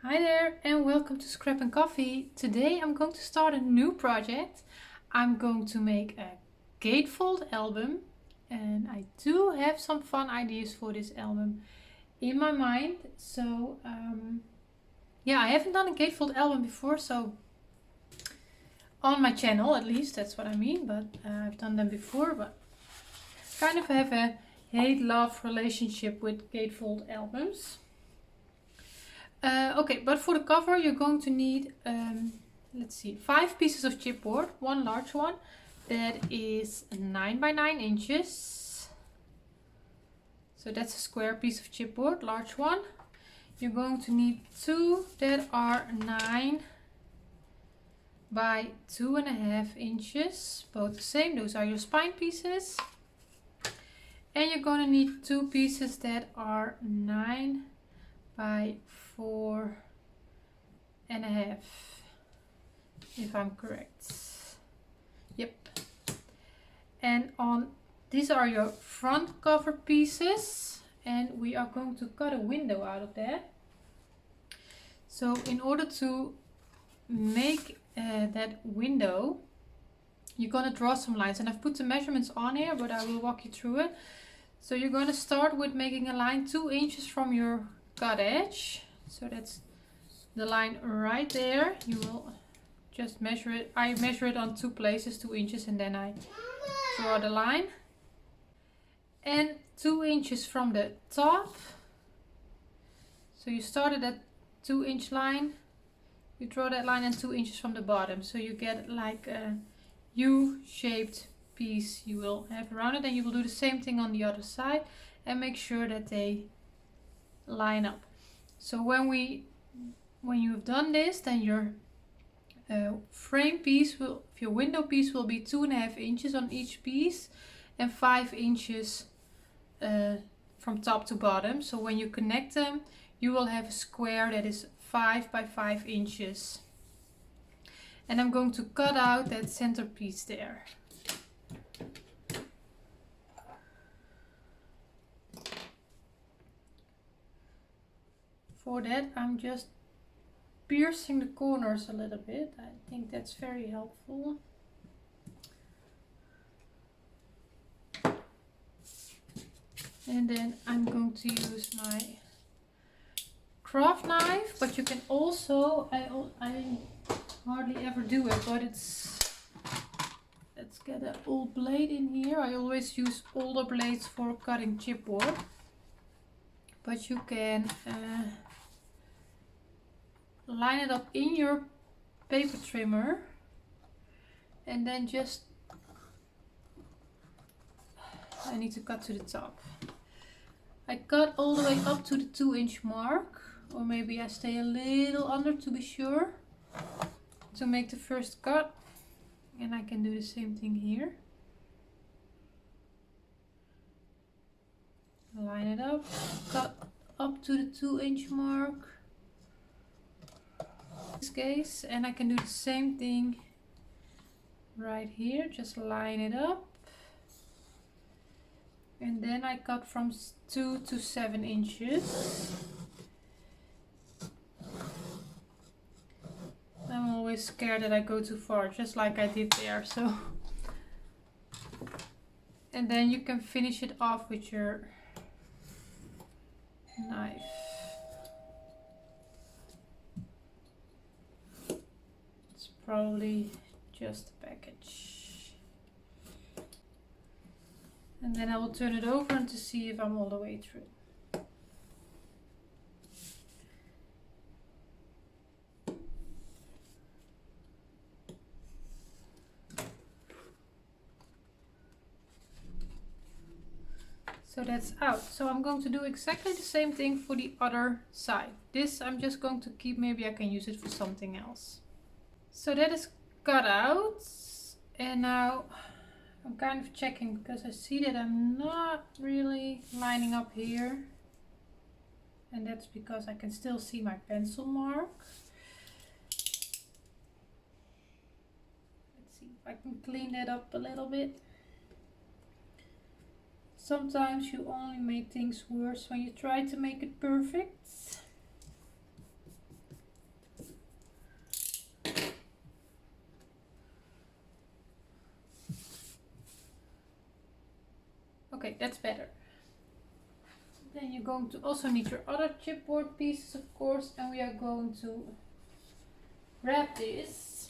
Hi there and welcome to Scrap and Coffee. Today I'm going to start a new project. I'm going to make a gatefold album and I do have some fun ideas for this album in my mind. So yeah, I haven't done a gatefold album before, so on my channel at least, that's what I mean, but I've done them before, but kind of have a hate-love relationship with gatefold albums. Okay, but for the cover you're going to need, let's see, 5 pieces of chipboard, one large one that is 9 by 9 inches. So that's a square piece of chipboard, large one. You're going to need 2 that are 9 by 2.5 inches, both the same. Those are your spine pieces. And you're going to need 2 pieces that are 9 by 4.5, if I'm correct. Yep. And on these are your front cover pieces, and we are going to cut a window out of that. So in order to make that window, you're going to draw some lines, and I've put the measurements on here, but I will walk you through it. So you're going to start with making a line 2 inches from your cut edge. So that's the line right there. You will just measure it. I measure it on 2 places, 2 inches, and then I draw the line. And 2 inches from the top. So you started at 2-inch line. You draw that line, and 2 inches from the bottom. So you get like a U-shaped piece you will have around it. And you will do the same thing on the other side and make sure that they line up. So when you've done this, then your frame piece will, your window piece will be 2.5 inches on each piece and 5 inches from top to bottom. So when you connect them, you will have a square that is 5 by 5 inches. And I'm going to cut out that center piece there. For that, I'm just piercing the corners a little bit. I think that's very helpful. And then I'm going to use my craft knife, but you can also, I hardly ever do it, but let's get an old blade in here. I always use older blades for cutting chipboard, but you can line it up in your paper trimmer and then just, I need to cut to the top. I cut all the way up to the 2-inch mark, or maybe I stay a little under to be sure, to make the first cut. And I can do the same thing here. Line it up, cut up to the 2-inch mark. This case, and I can do the same thing right here. Just line it up, and then I cut from 2 to 7 inches. I'm always scared that I go too far, just like I did there. So, and then you can finish it off with your knife. Probably just a package. And then I will turn it over and to see if I'm all the way through. So that's out. So I'm going to do exactly the same thing for the other side. This I'm just going to keep, maybe I can use it for something else. So that is cut out, and now I'm kind of checking because I see that I'm not really lining up here, and that's because I can still see my pencil mark. Let's see if I can clean that up a little bit. Sometimes you only make things worse when you try to make it perfect. Okay, that's better. Then you're going to also need your other chipboard pieces, of course, and we are going to wrap this.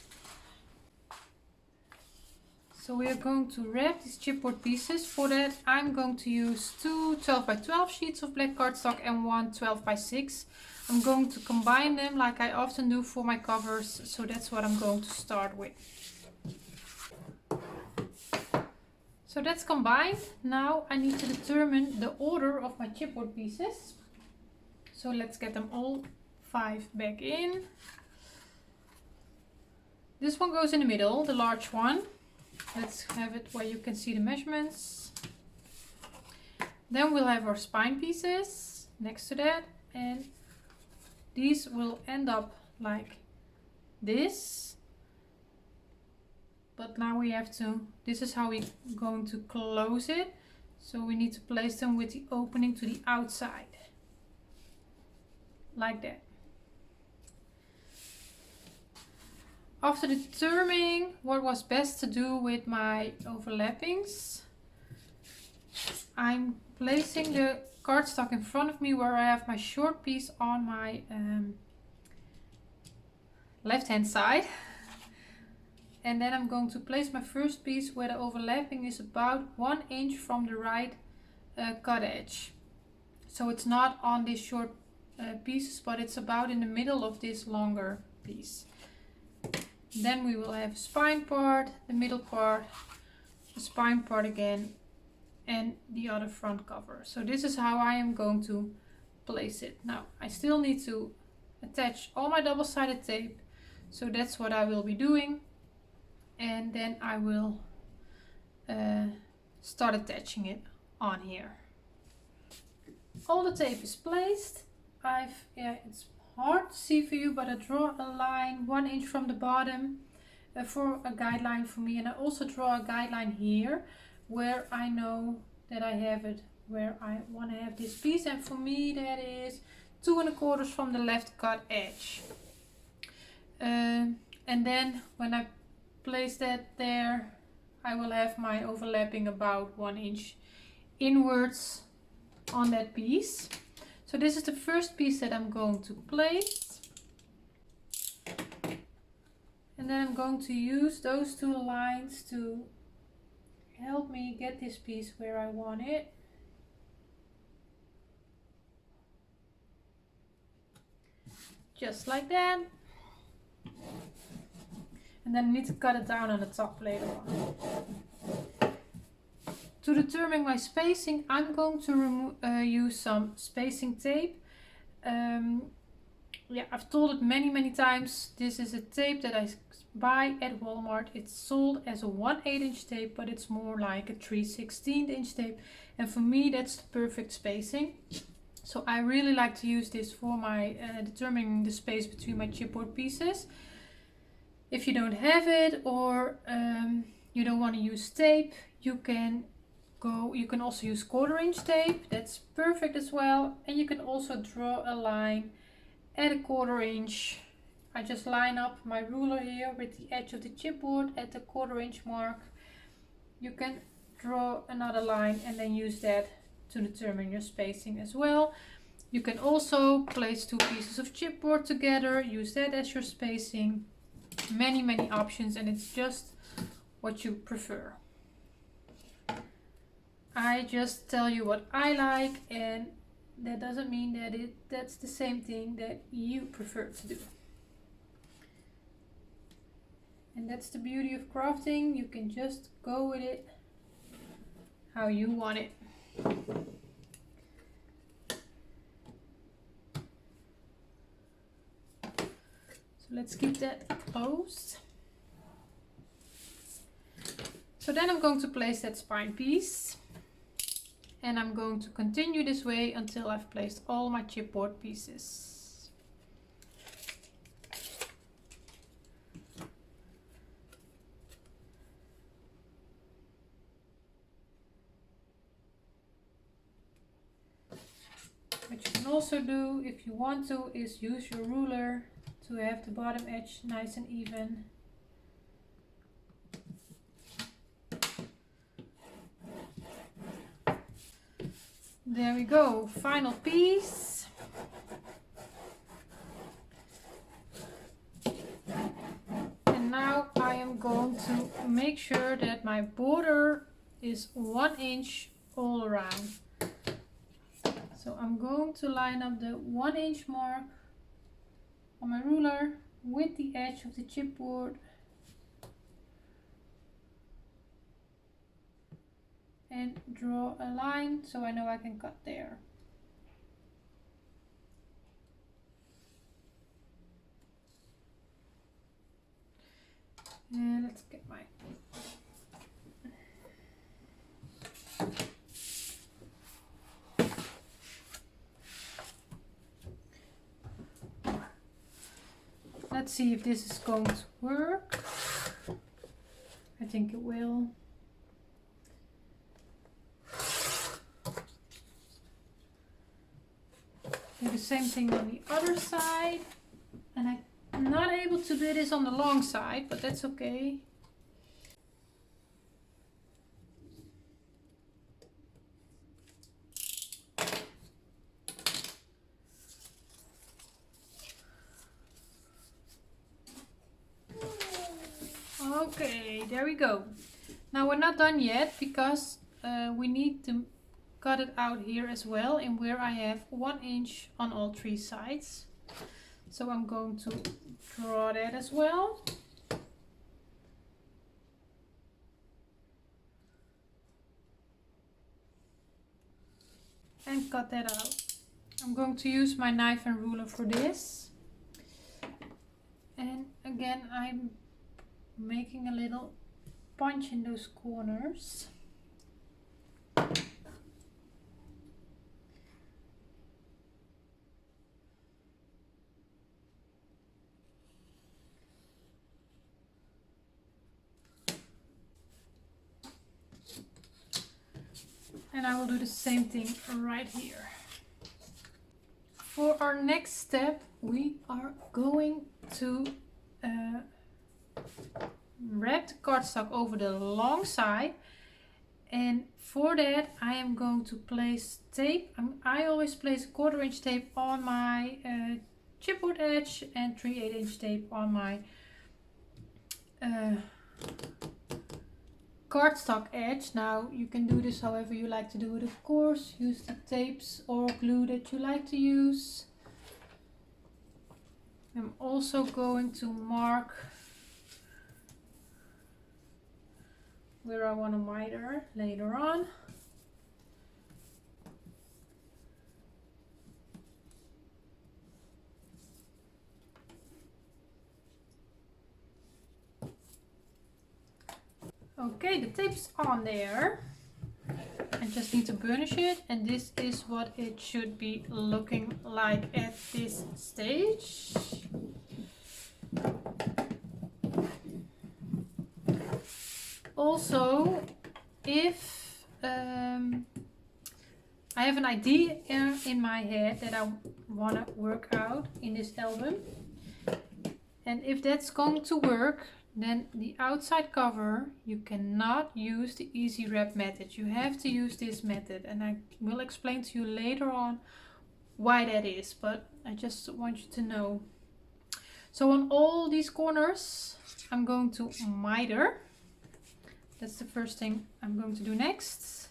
So we are going to wrap these chipboard pieces. For that, I'm going to use two 12 by 12 sheets of black cardstock and one 12 by 6. I'm going to combine them like I often do for my covers, so that's what I'm going to start with. So that's combined. Now I need to determine the order of my chipboard pieces. So let's get them all 5 back in. This one goes in the middle, the large one. Let's have it where you can see the measurements. Then we'll have our spine pieces next to that, and these will end up like this. But now we have to, this is how we're going to close it. So we need to place them with the opening to the outside. Like that. After determining what was best to do with my overlappings, I'm placing the cardstock in front of me where I have my short piece on my left hand side. And then I'm going to place my first piece where the overlapping is about 1 inch from the right cut edge. So it's not on these short pieces, but it's about in the middle of this longer piece. Then we will have a spine part, the middle part, the spine part again, and the other front cover. So this is how I am going to place it. Now I still need to attach all my double-sided tape, so that's what I will be doing. And then I will start attaching it on here. All the tape is placed. It's hard to see for you, but I draw a line 1 inch from the bottom for a guideline for me, and I also draw a guideline here where I know that I have it where I want to have this piece, and for me that is 2 1/4 from the left cut edge. And then when I place that there, I will have my overlapping about 1 inch inwards on that piece. So this is the first piece that I'm going to place. And then I'm going to use those 2 lines to help me get this piece where I want it. Just like that. And then I need to cut it down on the top later on. To determine my spacing, I'm going to use some spacing tape. Yeah, I've told it many times. This is a tape that I buy at Walmart. It's sold as a 1/8 inch tape, but it's more like a 3/16 inch tape. And for me, that's the perfect spacing. So I really like to use this for my determining the space between my chipboard pieces. If you don't have it, or you don't want to use tape, you can also use 1/4 inch tape. That's perfect as well. And you can also draw a line at a 1/4 inch. I just line up my ruler here with the edge of the chipboard at the 1/4 inch mark. You can draw another line and then use that to determine your spacing as well. You can also place 2 pieces of chipboard together, use that as your spacing. Many options, and it's just what you prefer. I just tell you what I like, and that doesn't mean that that's the same thing that you prefer to do. And that's the beauty of crafting. You can just go with it how you want it. So let's keep that closed. So then I'm going to place that spine piece. And I'm going to continue this way until I've placed all my chipboard pieces. What you can also do, if you want to, is use your ruler to have the bottom edge nice and even. There we go, final piece. And now I am going to make sure that my border is 1 inch all around. So I'm going to line up the 1 inch mark on my ruler with the edge of the chipboard and draw a line so I know I can cut there. And let's get my let's see if this is going to work. I think it will. Do the same thing on the other side. And I'm not able to do this on the long side, but that's okay. Okay, there we go. Now we're not done yet because we need to cut it out here as well, and where I have 1 inch on all 3 sides. So I'm going to draw that as well. And cut that out. I'm going to use my knife and ruler for this. And again, I'm making a little punch in those corners. And I will do the same thing right here. For our next step, we are going to wrap the cardstock over the long side. And for that, I am going to place tape. I always place 1/4 inch tape on my chipboard edge and 3/8 inch tape on my cardstock edge. Now you can do this however you like to do it, of course. Use the tapes or glue that you like to use. I'm also going to mark where I want to miter later on. Okay, the tape's on there. I just need to burnish it, and this is what it should be looking like at this stage. Also, if I have an idea in my head that I want to work out in this album, and if that's going to work, then the outside cover, you cannot use the easy wrap method. You have to use this method, and I will explain to you later on why that is, but I just want you to know. So on all these corners, I'm going to miter. That's the first thing I'm going to do next.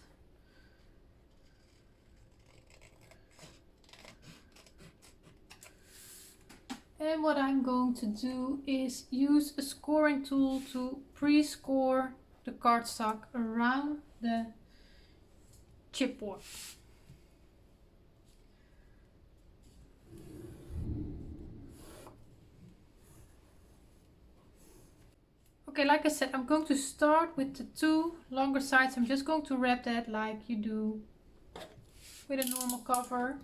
And what I'm going to do is use a scoring tool to pre-score the cardstock around the chipboard. Okay, like I said, I'm going to start with the 2 longer sides. I'm just going to wrap that like you do with a normal cover.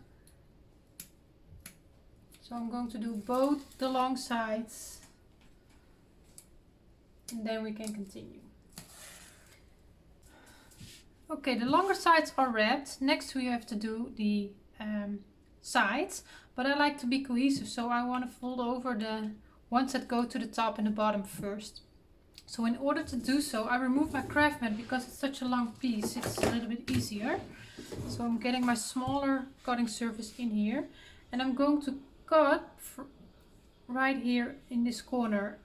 So I'm going to do both the long sides, and then we can continue. Okay, the longer sides are wrapped. Next we have to do the sides, but I like to be cohesive, so I want to fold over the ones that go to the top and the bottom first. So in order to do so, I remove my craft mat because it's such a long piece. It's a little bit easier. So I'm getting my smaller cutting surface in here, and I'm going to cut right here in this corner.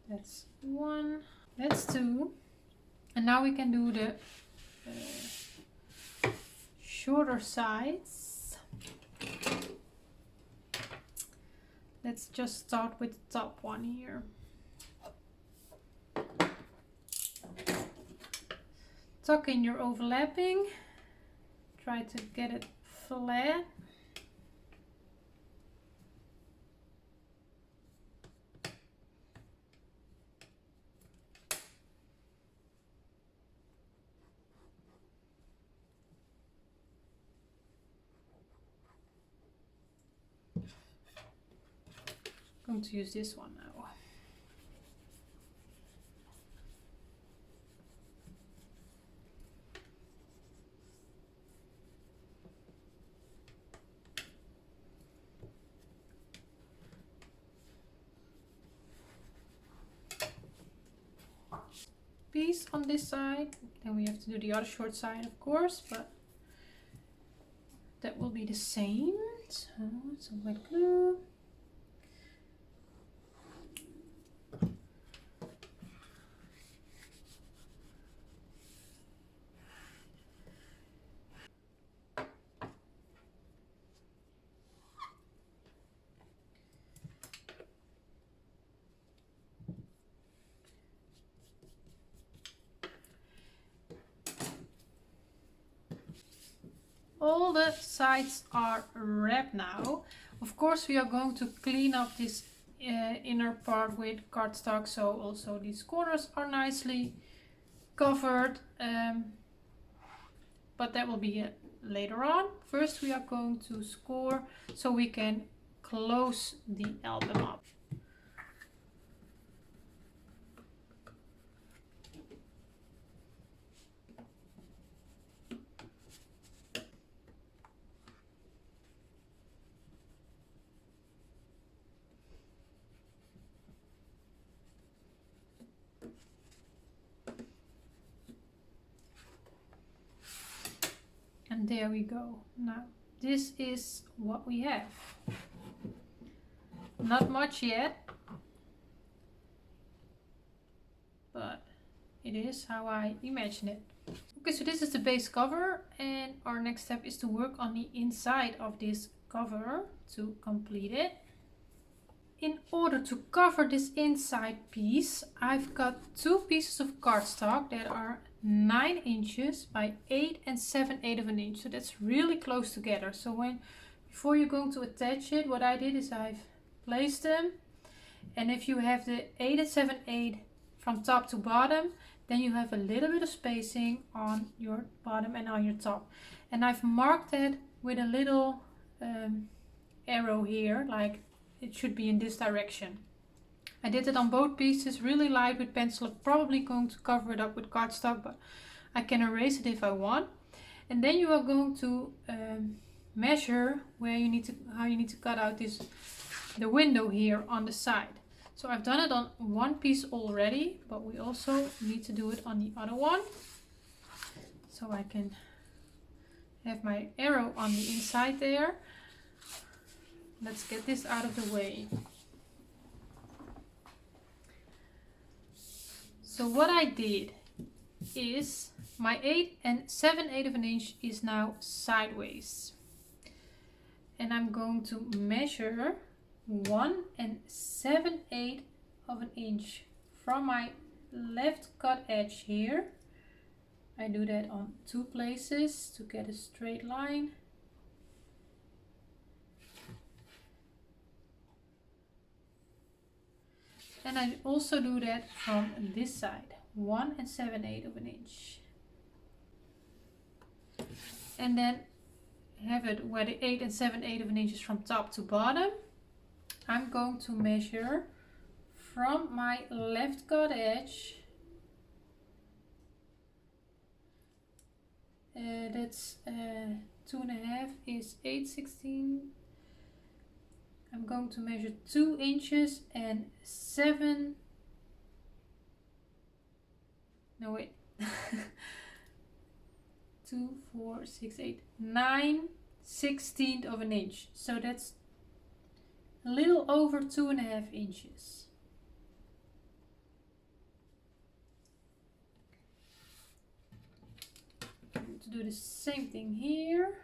That's one, that's two, and now we can do the shorter sides. Let's just start with the top one here. Tuck in your overlapping, try to get it flat. I'm going to use this one now. Piece on this side, then we have to do the other short side, of course, but that will be the same. So some wet glue. All the sides are wrapped now. Of course, we are going to clean up this inner part with cardstock, so also these corners are nicely covered, but that will be later on. First we are going to score so we can close the album up. And there we go. Now this is what we have. Not much yet, but it is how I imagine it. Okay, so this is the base cover, and our next step is to work on the inside of this cover to complete it. In order to cover this inside piece, I've got two pieces of cardstock that are 9 inches by 8 7/8 of an inch. So that's really close together. So before you're going to attach it, what I did is I've placed them. And if you have the 8 7/8 from top to bottom, then you have a little bit of spacing on your bottom and on your top. And I've marked that with a little arrow here, like it should be in this direction. I did it on both pieces, really light with pencil. I'm probably going to cover it up with cardstock, but I can erase it if I want. And then you are going to measure where you need to, how you need to cut out the window here on the side. So I've done it on one piece already, but we also need to do it on the other one. So I can have my arrow on the inside there. Let's get this out of the way. So what I did is My 8 7/8 of an inch is now sideways. And I'm going to measure 1 7/8 of an inch from my left cut edge here. I do that on 2 places to get a straight line. And I also do that from this side, 1 7/8 of an inch. And then have it where the 8 7/8 of an inch is from top to bottom. I'm going to measure from my left cut edge. That's 2.5 is 8/16. I'm going to measure 2 inches and 7. No, wait. 2, 4, 6, 8, 9/16 of an inch. So that's a little over 2.5 inches. To do the same thing here.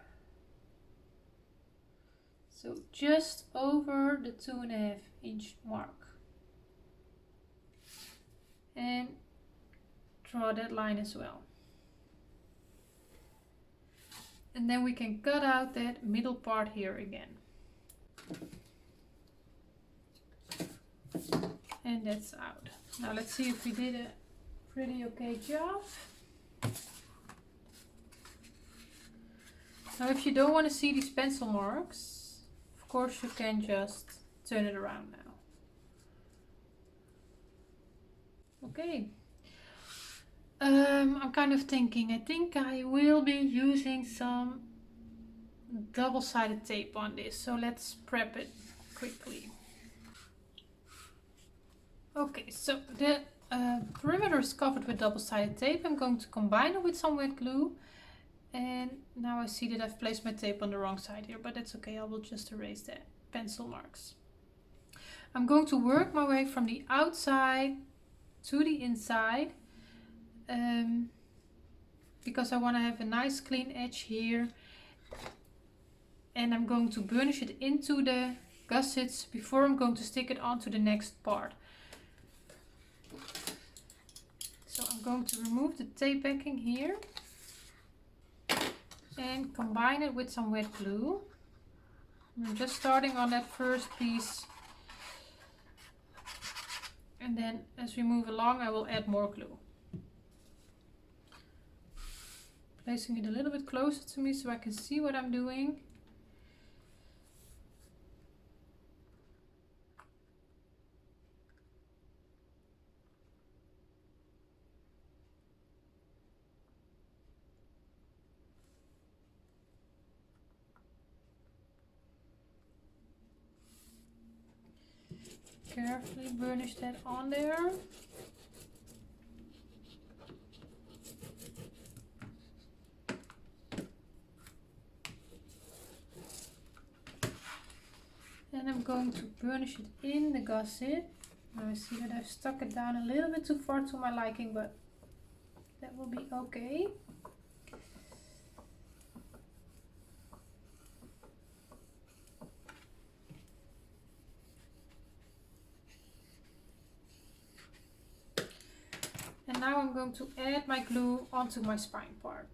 So just over the 2.5 inch mark. And draw that line as well. And then we can cut out that middle part here again. And that's out. Now let's see if we did a pretty okay job. Now if you don't want to see these pencil marks, of course you can just turn it around now. Okay. I'm kind of thinking, I think I will be using some double-sided tape on this, so let's prep it quickly. Okay, so the perimeter is covered with double-sided tape. I'm going to combine it with some wet glue, and now I see that I've placed my tape on the wrong side here, but that's okay, I will just erase the pencil marks. I'm going to work my way from the outside to the inside. Because I want to have a nice clean edge here, and I'm going to burnish it into the gussets before I'm going to stick it onto the next part. So I'm going to remove the tape backing here and combine it with some wet glue. I'm just starting on that first piece, and then as we move along I will add more glue. Placing it a little bit closer to me so I can see what I'm doing. Carefully burnish that on there. And I'm going to burnish it in the gusset. Now I see that I've stuck it down a little bit too far to my liking, but that will be okay. And now I'm going to add my glue onto my spine part.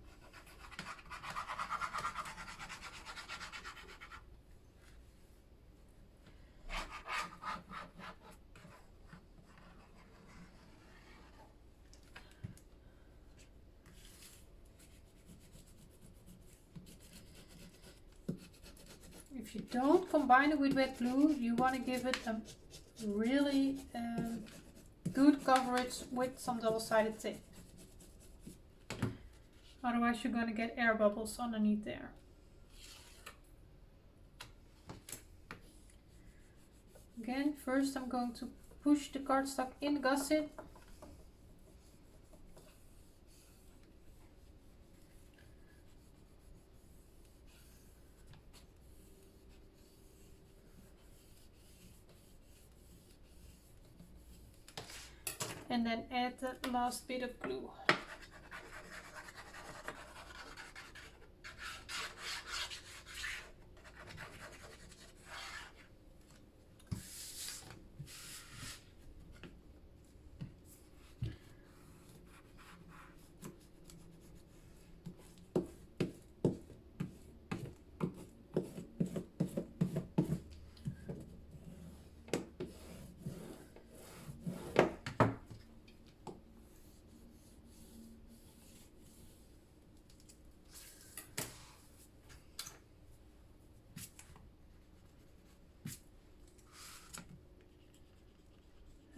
If you don't combine it with wet glue, you want to give it a really good coverage with some double-sided tape. Otherwise you're going to get air bubbles underneath there. Again, first I'm going to push the cardstock in the gusset. And then add the last bit of glue.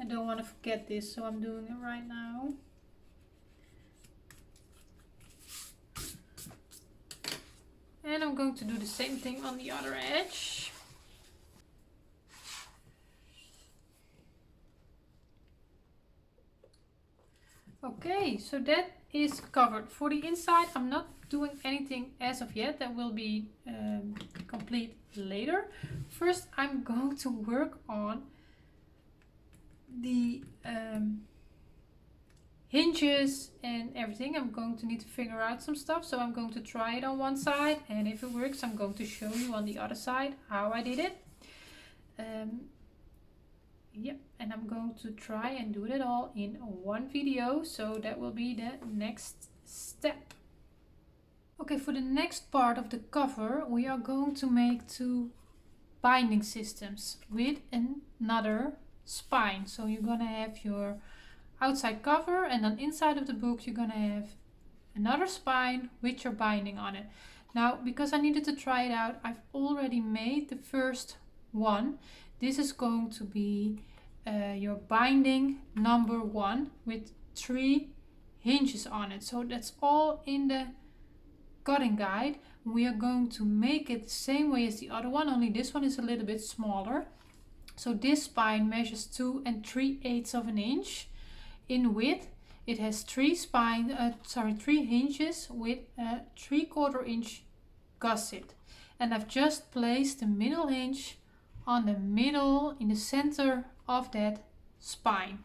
don't want to forget this, so I'm doing it right now. And I'm going to do the same thing on the other edge. Okay, so that is covered. For the inside, I'm not doing anything as of yet. That will be complete later. First, I'm going to work on the hinges and everything. I'm going to need to figure out some stuff, so I'm going to try it on one side, and if it works, I'm going to show you on the other side how I did it. Yep, and I'm going to try and do it all in one video, so that will be the next step. Okay, for the next part of the cover, we are going to make 2 binding systems with another spine. So you're gonna have your outside cover, and on inside of the book you're gonna have another spine with your binding on it. Now, because I needed to try it out, I've already made the first one. This is going to be your binding number 1 with 3 hinges on it. So that's all in the cutting guide. We are going to make it the same way as the other one, only this one is a little bit smaller. So this spine measures 2 3/8 of an inch in width. It has 3 hinges with a 3/4 inch gusset, and I've just placed the middle hinge on the middle in the center of that spine.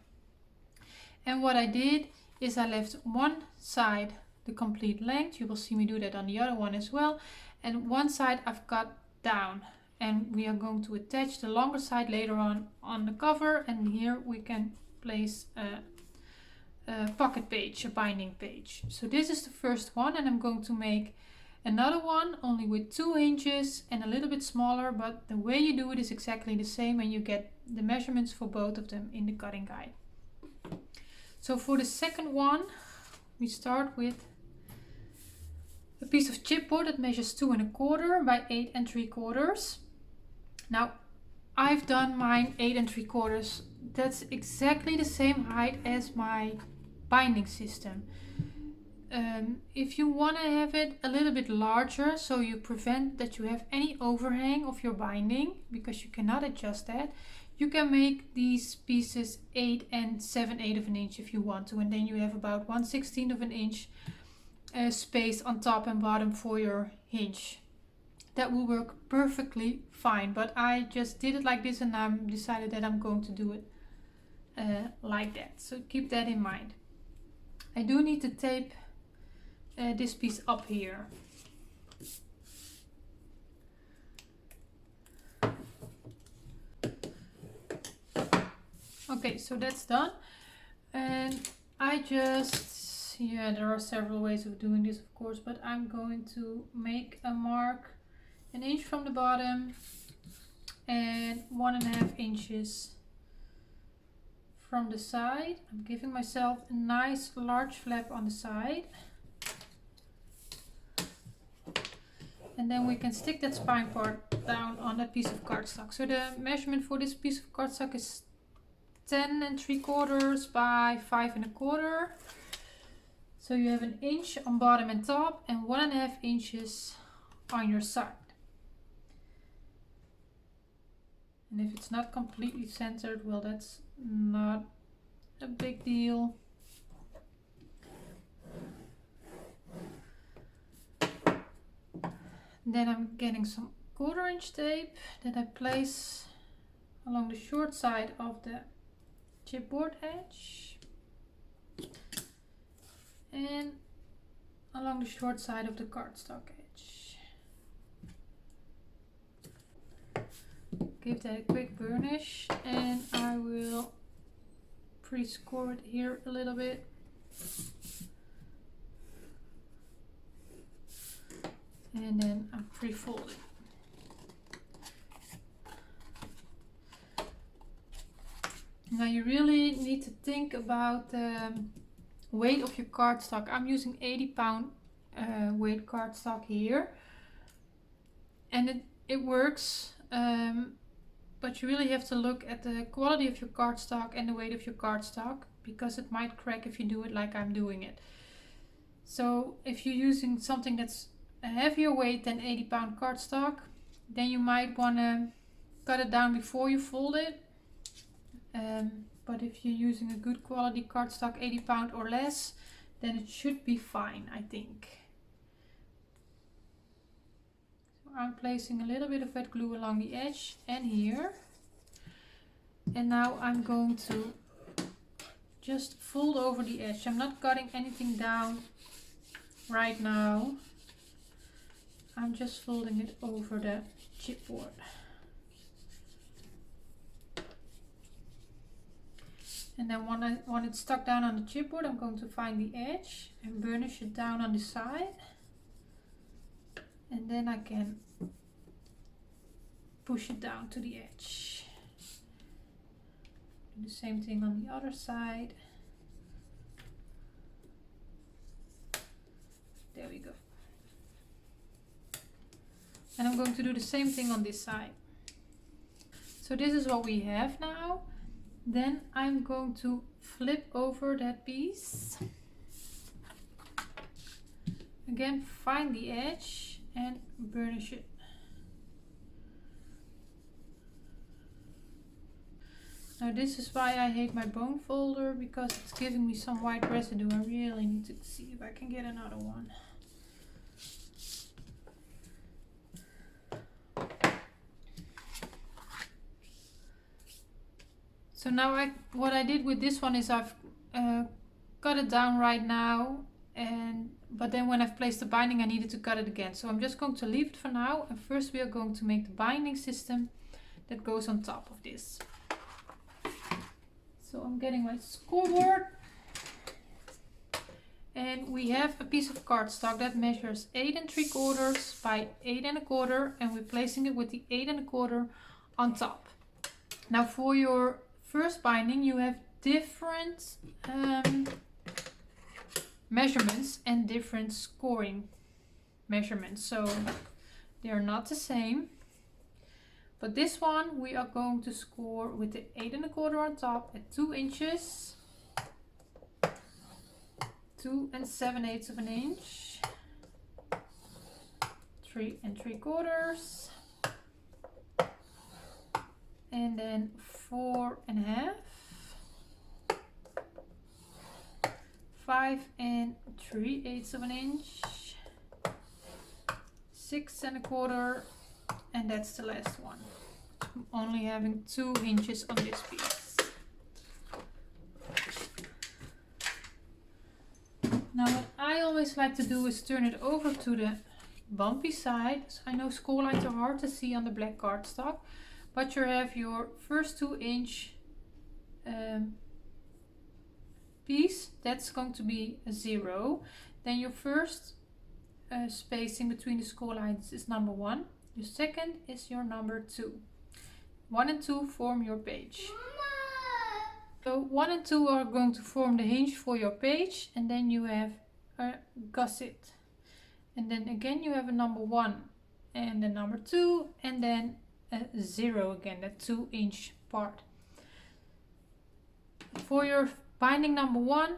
And what I did is I left one side the complete length. You will see me do that on the other one as well, and one side I've cut down, and we are going to attach the longer side later on the cover, and here we can place a pocket page, a binding page. So this is the first one, and I'm going to make another one only with 2 hinges and a little bit smaller, but the way you do it is exactly the same, and you get the measurements for both of them in the cutting guide. So for the second one, we start with a piece of chipboard that measures 2 1/4 by 8 3/4. Now, I've done mine 8 3/4. That's exactly the same height as my binding system. If you want to have it a little bit larger, so you prevent that you have any overhang of your binding, because you cannot adjust that, you can make these pieces 8 7/8 of an inch if you want to, and then you have about 1/16 of an inch space on top and bottom for your hinge. That will work perfectly fine, but I just did it like this, and I decided that I'm going to do it like that, so keep that in mind. I do need to tape this piece up here. Okay, so that's done, and I just, there are several ways of doing this, of course, but I'm going to make a mark 1 inch from the bottom and 1.5 inches from the side. I'm giving myself a nice large flap on the side, and then we can stick that spine part down on that piece of cardstock. So the measurement for this piece of cardstock is 10 3/4 by 5 1/4. So you have 1 inch on bottom and top and 1.5 inches on your side. And if it's not completely centered, well, that's not a big deal. Then I'm getting some 1/4 inch tape that I place along the short side of the chipboard edge and along the short side of the cardstock edge. Give that a quick burnish, and I will pre-score it here a little bit. And then I pre-fold it. Now you really need to think about the weight of your cardstock. I'm using 80-pound weight cardstock here, and it works, but you really have to look at the quality of your cardstock and the weight of your cardstock, because it might crack if you do it like I'm doing it. So if you're using something that's a heavier weight than 80-pound cardstock, then you might want to cut it down before you fold it. But if you're using a good quality cardstock, 80-pound or less, then it should be fine, I think. So I'm placing a little bit of wet glue along the edge and here. And now I'm going to just fold over the edge. I'm not cutting anything down right now. I'm just folding it over the chipboard. And then when it's stuck down on the chipboard, I'm going to find the edge and burnish it down on the side. And then I can push it down to the edge. Do the same thing on the other side. There we go. And I'm going to do the same thing on this side. So this is what we have now. Then I'm going to flip over that piece. Again, find the edge and burnish it. Now this is why I hate my bone folder, because it's giving me some white residue. I really need to see if I can get another one. So now what I did with this one is I've cut it down right now, but then when I've placed the binding I needed to cut it again. So I'm just going to leave it for now, and first we are going to make the binding system that goes on top of this. So I'm getting my scoreboard, and we have a piece of cardstock that measures 8 3/4 by 8 1/4, and we're placing it with the 8 1/4 on top. Now for your first binding you have different measurements and different scoring measurements, so they are not the same. But this one we are going to score with the 8 1/4 on top at 2 inches, 2 7/8 of an inch, 3 3/4, and then 4 1/2, 5 3/8 of an inch, 6 1/4, and that's the last one. I'm only having 2 hinges on this piece. Now what I always like to do is turn it over to the bumpy side. So I know score lines are hard to see on the black cardstock, but you have your first 2 inch piece, that's going to be a 0. Then your first spacing between the score lines is number 1. Your second is your number 2. 1 and 2 form your page. So 1 and 2 are going to form the hinge for your page, and then you have a gusset. And then again you have a number 1 and a number 2, and then a 0 again, that 2 inch part. For your binding number 1,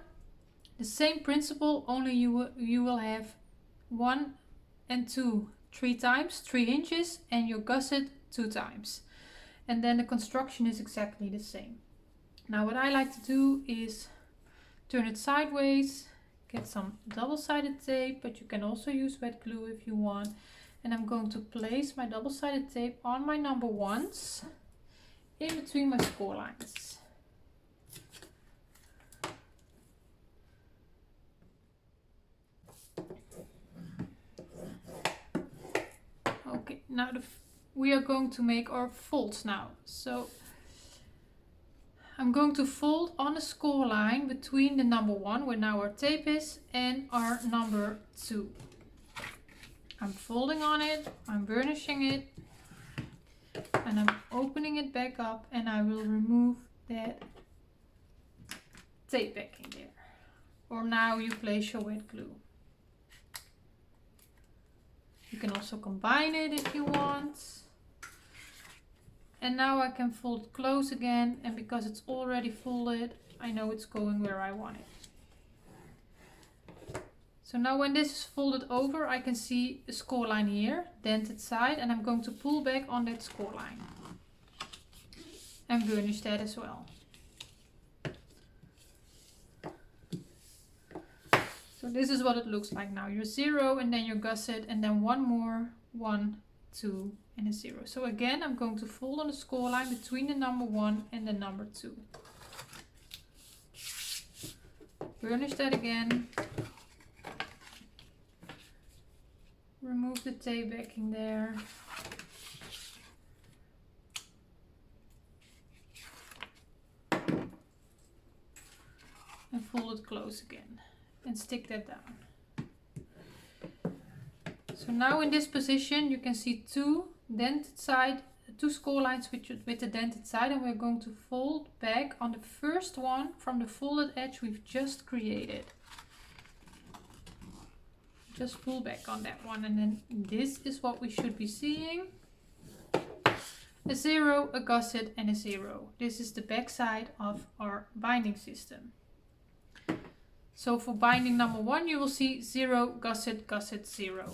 the same principle, only you will have 1 and 2 3 times, 3 hinges, and your gusset 2 times. And then the construction is exactly the same. Now what I like to do is turn it sideways, get some double-sided tape, but you can also use wet glue if you want. And I'm going to place my double-sided tape on my number 1s in between my score lines. Okay, now we are going to make our folds now. So I'm going to fold on the score line between the number 1, where now our tape is, and our number 2. I'm folding on it, I'm burnishing it, and I'm opening it back up, and I will remove that tape back in there. Or now you place your wet glue. You can also combine it if you want. And now I can fold it close again, and because it's already folded, I know it's going where I want it. So now when this is folded over, I can see a score line here, dented side, and I'm going to pull back on that score line. And burnish that as well. So this is what it looks like now. Your 0 and then your gusset and then one more, 1, 2 and a 0. So again, I'm going to fold on the score line between the number 1 and the number 2. Burnish that again. Remove the tape backing there. And fold it close again. And stick that down. So now in this position you can see two dented side, two score lines with the dented side, and we're going to fold back on the first one from the folded edge we've just created. Just pull back on that one, and then this is what we should be seeing. A 0, a gusset and a 0. This is the back side of our binding system. So for binding number 1 you will see 0, gusset, gusset, 0.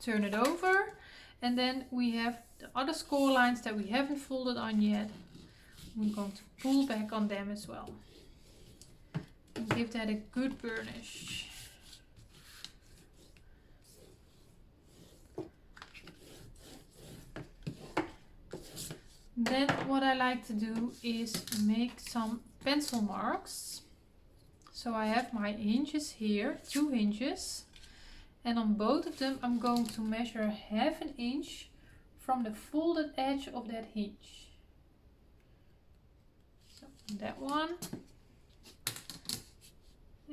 Turn it over, and then we have the other score lines that we haven't folded on yet. We're going to pull back on them as well. And give that a good burnish. Then what I like to do is make some pencil marks. So I have my hinges here, 2 hinges, and on both of them I'm going to measure ½ an inch from the folded edge of that hinge. So on that one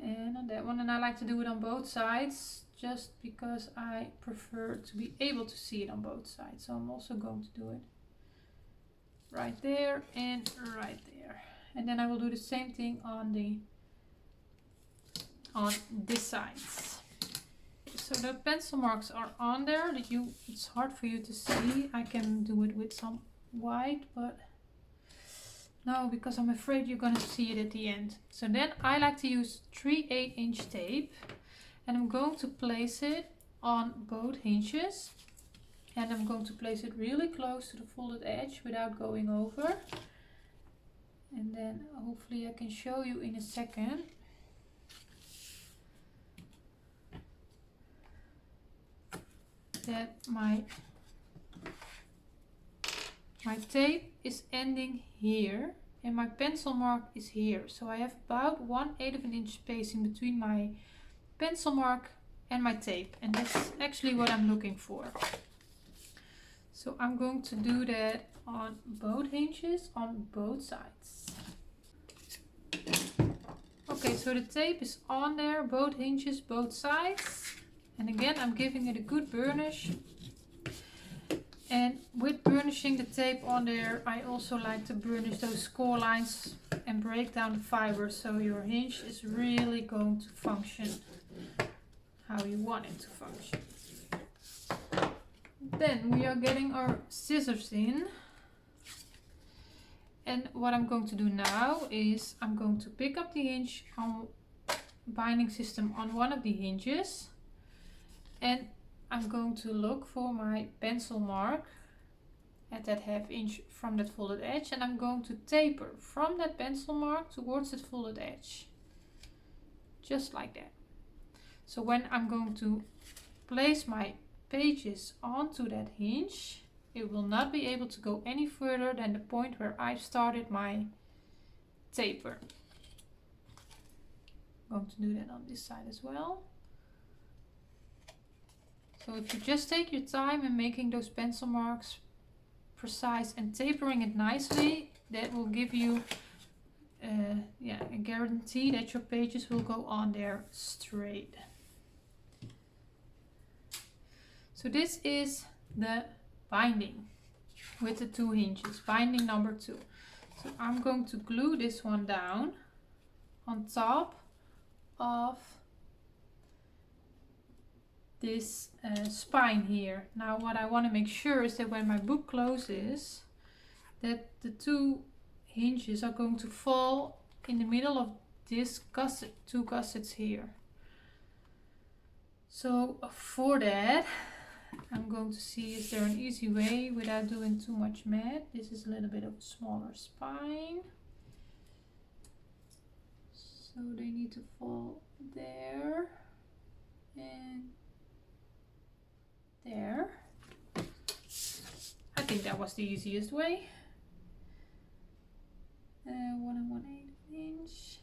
and on that one, and I like to do it on both sides just because I prefer to be able to see it on both sides. So I'm also going to do it right there and right there, and then I will do the same thing on this side. So the pencil marks are on there. It's hard for you to see. I can do it with some white, but no, because I'm afraid you're gonna see it at the end. So then I like to use 3/8 inch tape, and I'm going to place it on both hinges, and I'm going to place it really close to the folded edge without going over. And then hopefully I can show you in a second. That my tape is ending here and my pencil mark is here. So I have about 1/8 of an inch spacing between my pencil mark and my tape, and that's actually what I'm looking for. So I'm going to do that on both hinges on both sides. Okay, so the tape is on there, both hinges, both sides. And again, I'm giving it a good burnish. And with burnishing the tape on there, I also like to burnish those score lines and break down the fibers, so your hinge is really going to function how you want it to function. Then we are getting our scissors in. And what I'm going to do now is I'm going to pick up the hinge on binding system on one of the hinges. And I'm going to look for my pencil mark at that ½ inch from that folded edge, and I'm going to taper from that pencil mark towards that folded edge. Just like that. So when I'm going to place my pages onto that hinge, it will not be able to go any further than the point where I started my taper. I'm going to do that on this side as well. So if you just take your time in making those pencil marks precise and tapering it nicely, that will give you a guarantee that your pages will go on there straight. So this is the binding with the 2 hinges, binding number 2. So I'm going to glue this one down this spine here. Now what I want to make sure is that when my book closes, that the two hinges are going to fall in the middle of this gusset, two gussets here. So for that, I'm going to see is there an easy way without doing too much mat. This is a little bit of a smaller spine. So they need to fall there and there. I think that was the easiest way. 1 1/8 inch.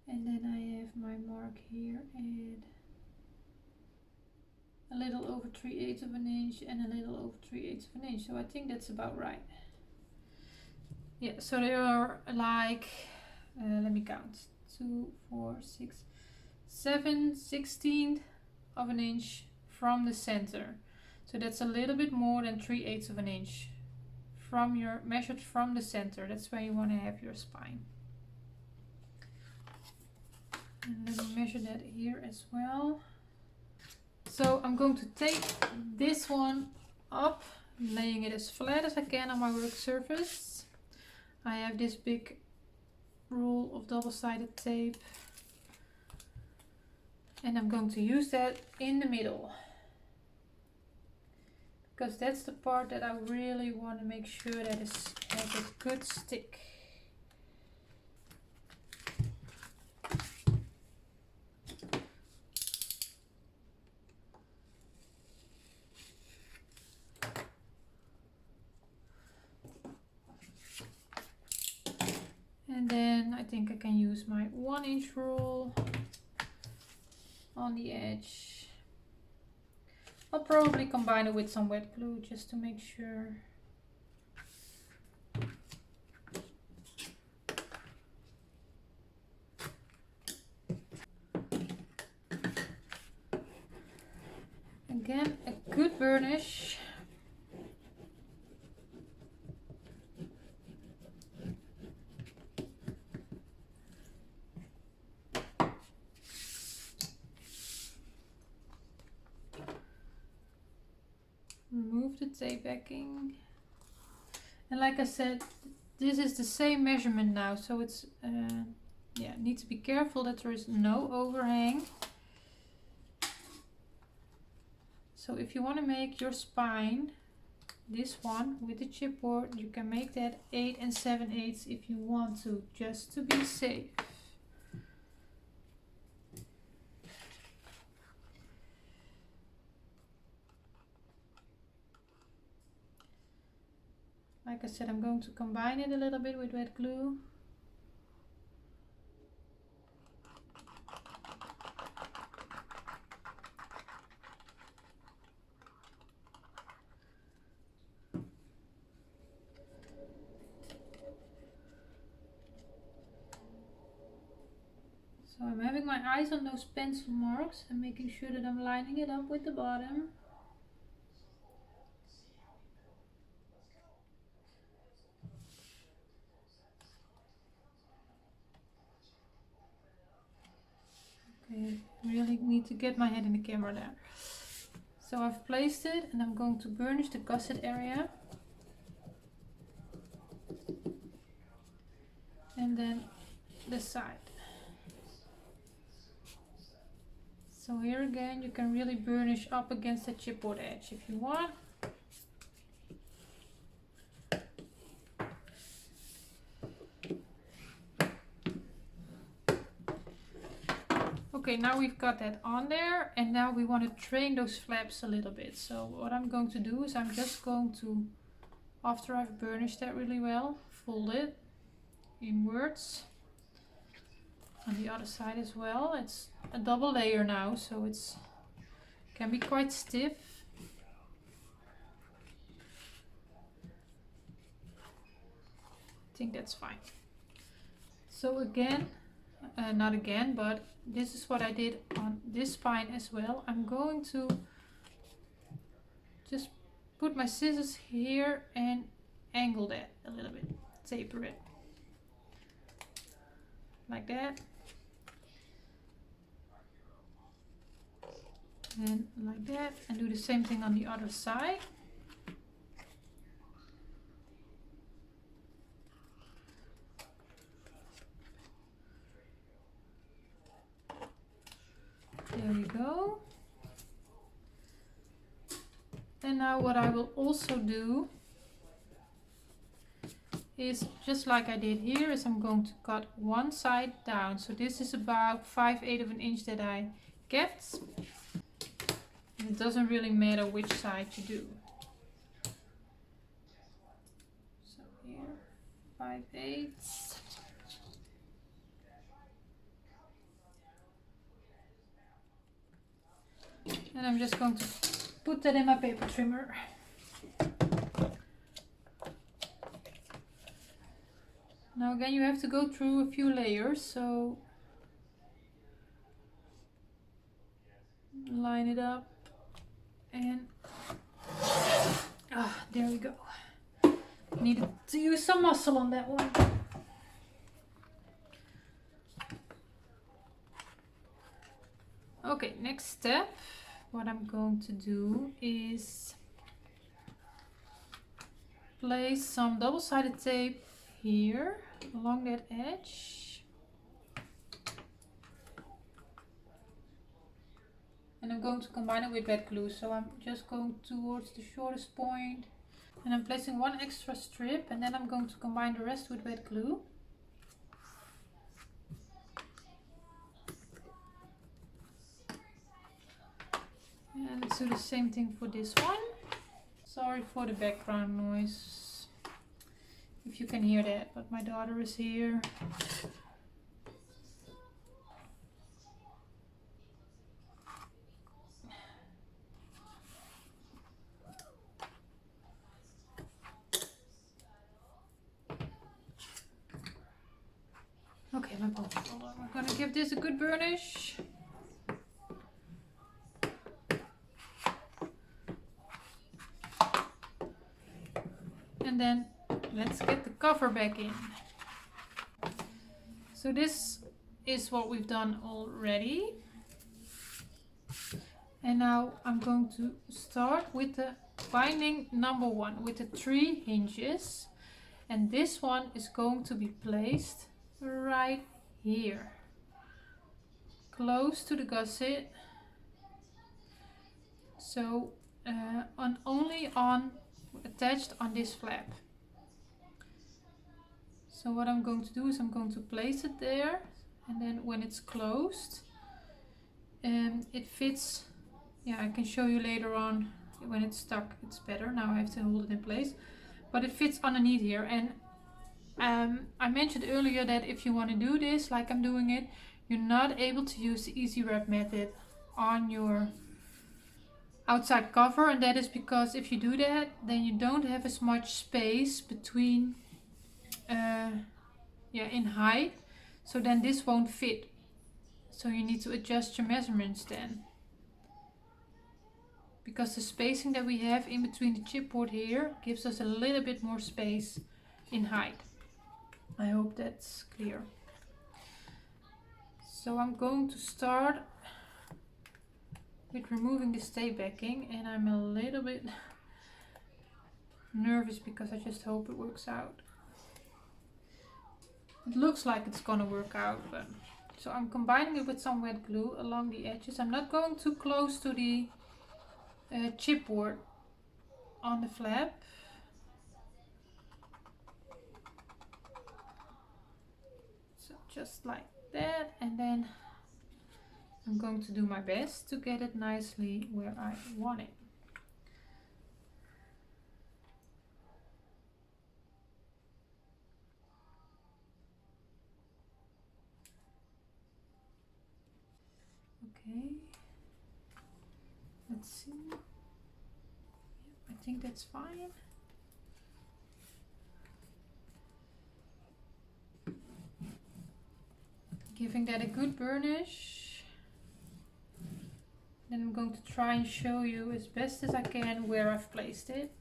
And then I have my mark here at a little over 3/8 of an inch and a little over 3/8 of an inch. So I think that's about right. Yeah, so they are like, let me count, 2, 4, 6, 7, 16th of an inch from the center. So that's a little bit more than 3/8 of an inch from your measured from the center. That's where you want to have your spine. And let me measure that here as well. So I'm going to take this one up, laying it as flat as I can on my work surface. I have this big roll of double-sided tape and I'm going to use that in the middle, because that's the part that I really want to make sure that it has a good stick. And then I think I can use my 1-inch rule on the edge. I'll probably combine it with some wet glue just to make sure. Again, a good burnish. Remove the tape backing, and like I said, this is the same measurement now, so it's yeah, need to be careful that there is no overhang. So if you want to make your spine, this one with the chipboard, you can make that 8 7/8 if you want to, just to be safe. Like I said, I'm going to combine it a little bit with wet glue. So I'm having my eyes on those pencil marks and making sure that I'm lining it up with the bottom. Okay, really need to get my head in the camera there. So I've placed it and I'm going to burnish the gusset area. And then the side. So here again, you can really burnish up against the chipboard edge if you want. Okay, now we've got that on there, and now we want to train those flaps a little bit. So what I'm going to do is I'm just going to, after I've burnished that really well, fold it inwards. On the other side as well. It's a double layer now, so it's can be quite stiff. I think that's fine. So again, not again, but this is what I did on this spine as well. I'm going to just put my scissors here and angle that a little bit, taper it like that. And like that, and do the same thing on the other side. There we go. And now what I will also do is, just like I did here, is I'm going to cut one side down. So this is about 5/8 of an inch that I kept. And it doesn't really matter which side you do. So here, 5/8. And I'm just going to put that in my paper trimmer. Now again, you have to go through a few layers, so line it up and there we go. Needed to use some muscle on that one. Okay, next step, what I'm going to do is place some double-sided tape here along that edge, and I'm going to combine it with wet glue. So I'm just going towards the shortest point, and I'm placing one extra strip, and then I'm going to combine the rest with wet glue. And let's do the same thing for this one. Sorry for the background noise, if you can hear that, but my daughter is here. Okay, my bottle. I'm gonna give this a good burnish. And then let's get the cover back in. So this is what we've done already. And now I'm going to start with the binding number 1 with the 3 hinges. And this one is going to be placed right here, close to the gusset. So only attached on this flap. So what I'm going to do is I'm going to place it there, and then when it's closed, it fits. Yeah, I can show you later on when it's stuck. It's better. Now I have to hold it in place, but it fits underneath here. And I mentioned earlier that if you want to do this like I'm doing it, you're not able to use the easy wrap method on your outside cover, and that is because if you do that, then you don't have as much space between in height, so then this won't fit. So you need to adjust your measurements then, because the spacing that we have in between the chipboard here gives us a little bit more space in height. I hope that's clear. So I'm going to start with removing the stay backing, and I'm a little bit nervous because I just hope it works out. It looks like it's gonna work out, but so I'm combining it with some wet glue along the edges. I'm not going too close to the chipboard on the flap. So just like that, and then I'm going to do my best to get it nicely where I want it. Okay, let's see. Yep, I think that's fine. Giving that a good burnish. Then I'm going to try and show you as best as I can where I've placed it.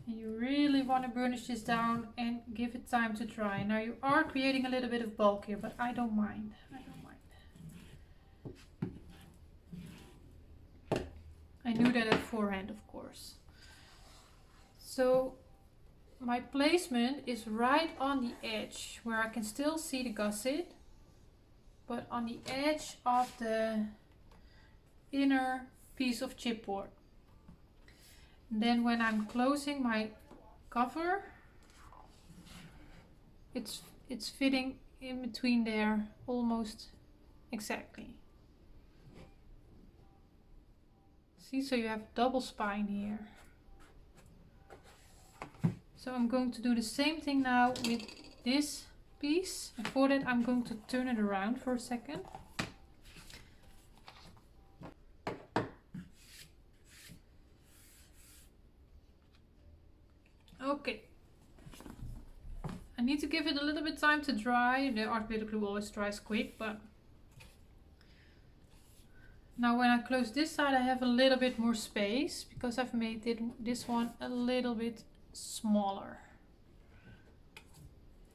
And you really want to burnish this down and give it time to dry. Now you are creating a little bit of bulk here, but I don't mind. I don't mind. I knew that at forehand, of course. So my placement is right on the edge where I can still see the gusset, but on the edge of the inner piece of chipboard. And then when I'm closing my cover, it's fitting in between there almost exactly. See, so you have double spine here. So I'm going to do the same thing now with this piece. And for that I'm going to turn it around for a second. Okay. I need to give it a little bit time to dry. The art glitter glue always dries quick, but now when I close this side I have a little bit more space because I've made this one a little bit smaller.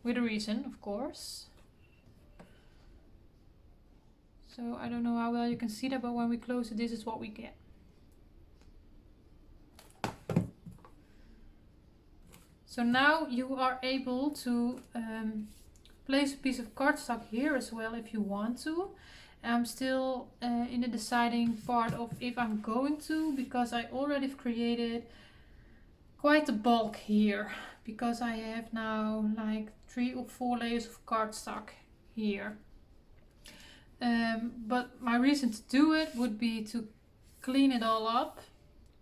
With a reason, of course. So I don't know how well you can see that, but when we close it, this is what we get. So now you are able to place a piece of cardstock here as well if you want to. I'm still in the deciding part of if I'm going to, because I already have created quite a bulk here, because I have now like 3 or 4 layers of cardstock here. But my reason to do it would be to clean it all up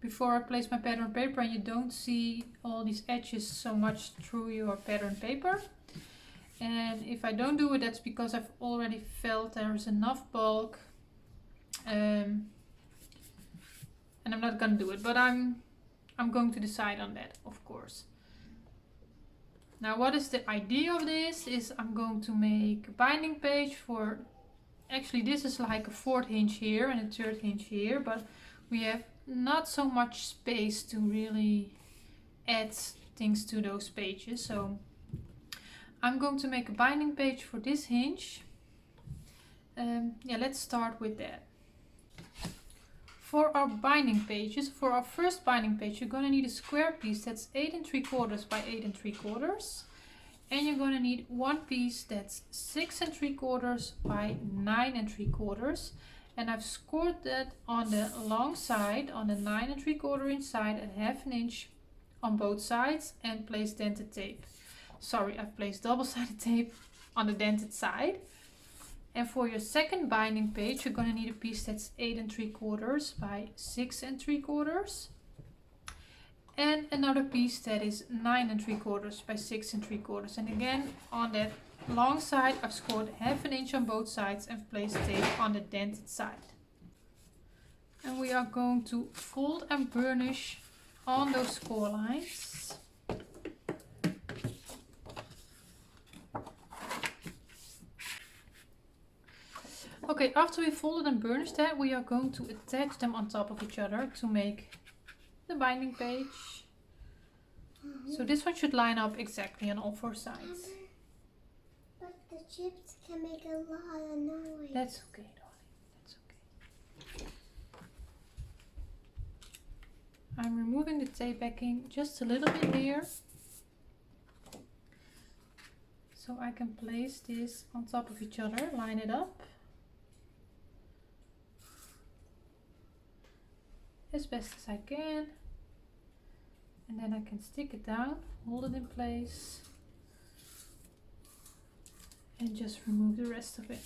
before I place my pattern paper, and you don't see all these edges so much through your pattern paper. And if I don't do it, that's because I've already felt there's enough bulk, and I'm not gonna do it, but I'm going to decide on that, of course. Now what is the idea of this is I'm going to make a binding page for, actually this is like a 4th hinge here and a 3rd hinge here, but we have not so much space to really add things to those pages. So I'm going to make a binding page for this hinge. Yeah, let's start with that. For our binding pages, for our first binding page, you're going to need a square piece that's 8 3/4 by 8 3/4. And you're going to need one piece that's 6 3/4 by 9 3/4. And I've scored that on the long side, on the 9 3/4 inch side, at 1/2 inch on both sides, and placed dented tape. Sorry, I've placed double-sided tape on the dented side. And for your second binding page, you're going to need a piece that's 8 3/4 by 6 3/4. And another piece that is 9 3/4 by 6 3/4. And again, on that long side, I've scored 1/2 inch on both sides and placed tape on the dented side. And we are going to fold and burnish on those score lines. Okay, after we folded and burnished that, we are going to attach them on top of each other to make the binding page. So this one should line up exactly on all 4 sides. But the chips can make a lot of noise. That's okay, darling. That's okay. I'm removing the tape backing just a little bit here, so I can place this on top of each other, line it up as best as I can, and then I can stick it down, hold it in place, and just remove the rest of it.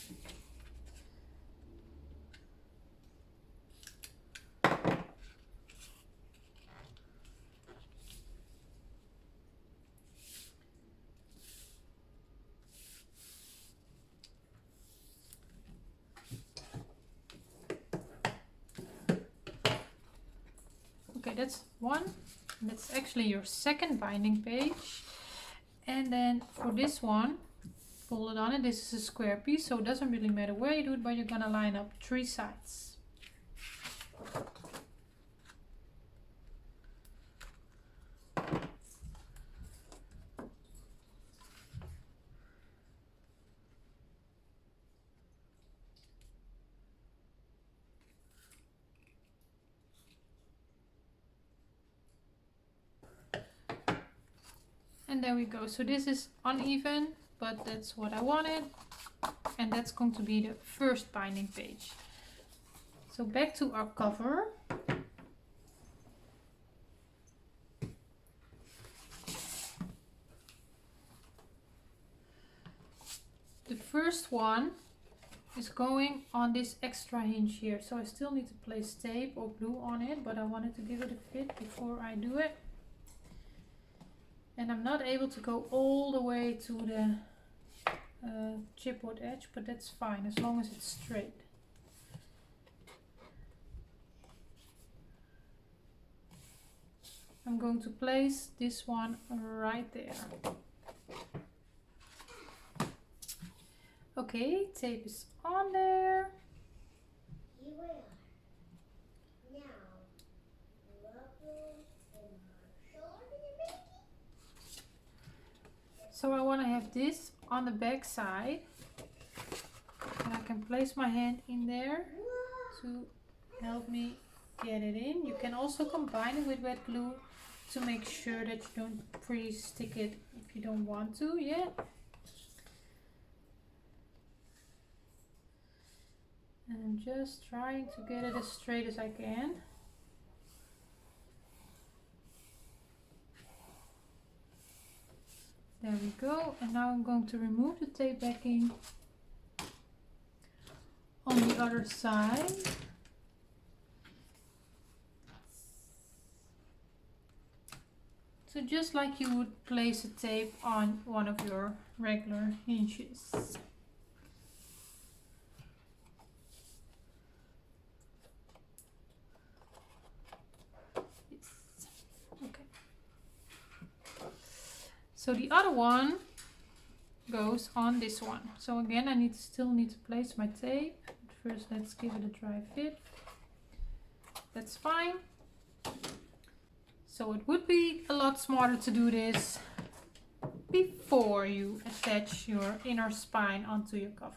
Okay, that's one. That's actually your second binding page. And then for this one, fold it on, and this is a square piece, so it doesn't really matter where you do it, but you're gonna line up 3 sides. And there we go. So this is uneven, but that's what I wanted. And that's going to be the first binding page. So back to our cover. The first one is going on this extra hinge here. So I still need to place tape or glue on it, but I wanted to give it a fit before I do it. And I'm not able to go all the way to the chipboard edge, but that's fine as long as it's straight. I'm going to place this one right there. Okay, tape is on there. You are now rubber and shoulder. So I want to have this on the back side, and I can place my hand in there to help me get it in. You can also combine it with wet glue to make sure that you don't pre-stick it if you don't want to yet. And I'm just trying to get it as straight as I can. There we go. And now I'm going to remove the tape backing on the other side. So just like you would place a tape on one of your regular hinges. Yes. Okay. So the other one goes on this one. So again, I still need to place my tape. First, let's give it a dry fit. That's fine. So it would be a lot smarter to do this before you attach your inner spine onto your cover.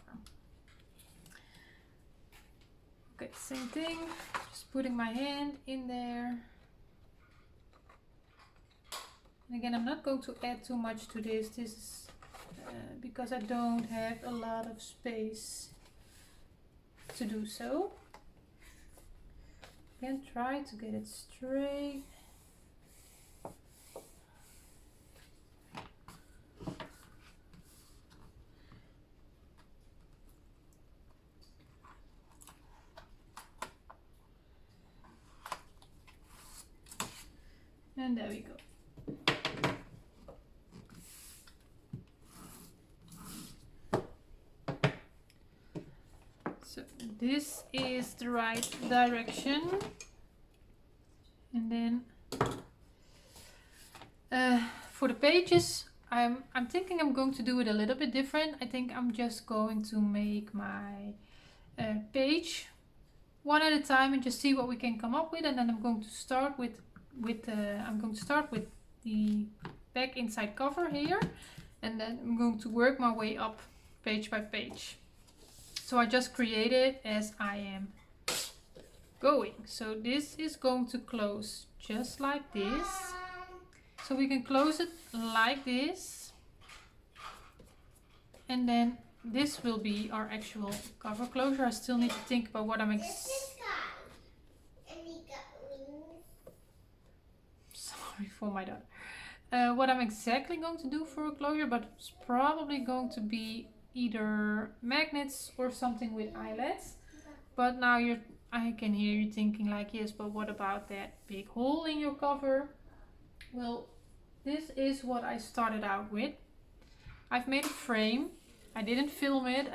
Okay, same thing. Just putting my hand in there. And again, I'm not going to add too much to this. This is because I don't have a lot of space to do so. Again, try to get it straight. And there we go. So this is the right direction. And then for the pages, I'm thinking I'm going to do it a little bit different. I think I'm just going to make my page one at a time and just see what we can come up with, and then I'm going to start with the back inside cover here, and then I'm going to work my way up page by page. So I just create it as I am going. So this is going to close just like this. So we can close it like this, and then this will be our actual cover closure. I still need to think about what I'm sorry for my daughter. What I'm exactly going to do for a closure, but it's probably going to be either magnets or something with eyelets. But now I can hear you thinking like, yes, but what about that big hole in your cover? Well, this is what I started out with. I've made a frame. I didn't film it,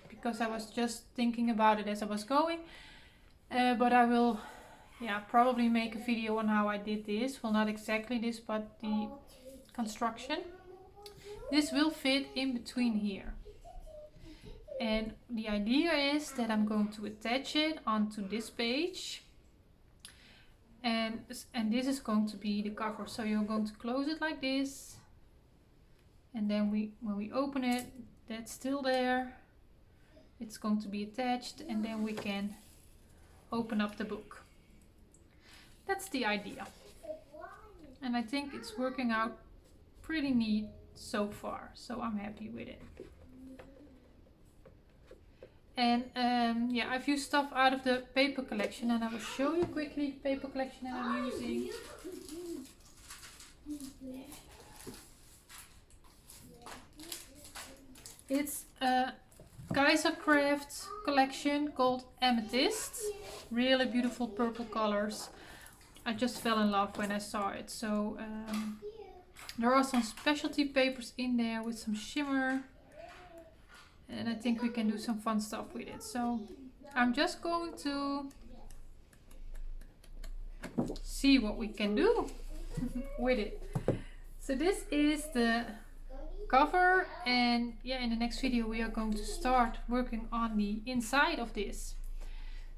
because I was just thinking about it as I was going. But I will probably make a video on how I did this. Well, not exactly this, but the construction. This will fit in between here. And the idea is that I'm going to attach it onto this page. And this is going to be the cover. So you're going to close it like this. And then when we open it, that's still there. It's going to be attached, and then we can open up the book. That's the idea. And I think it's working out pretty neat so far, so I'm happy with it. And yeah, I've used stuff out of the paper collection, and I will show you quickly the paper collection that I'm using. It's a Kaisercraft collection called Amethyst. Really beautiful purple colors. I just fell in love when I saw it. So there are some specialty papers in there with some shimmer. And I think we can do some fun stuff with it. So I'm just going to see what we can do with it. So this is the cover, and yeah, in the next video we are going to start working on the inside of this.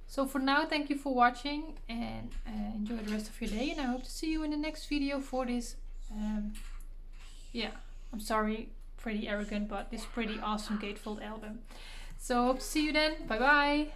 So for now, thank you for watching, and enjoy the rest of your day, and I hope to see you in the next video for this yeah, I'm sorry, pretty arrogant, but this pretty awesome gatefold album. So hope to see you then. Bye bye.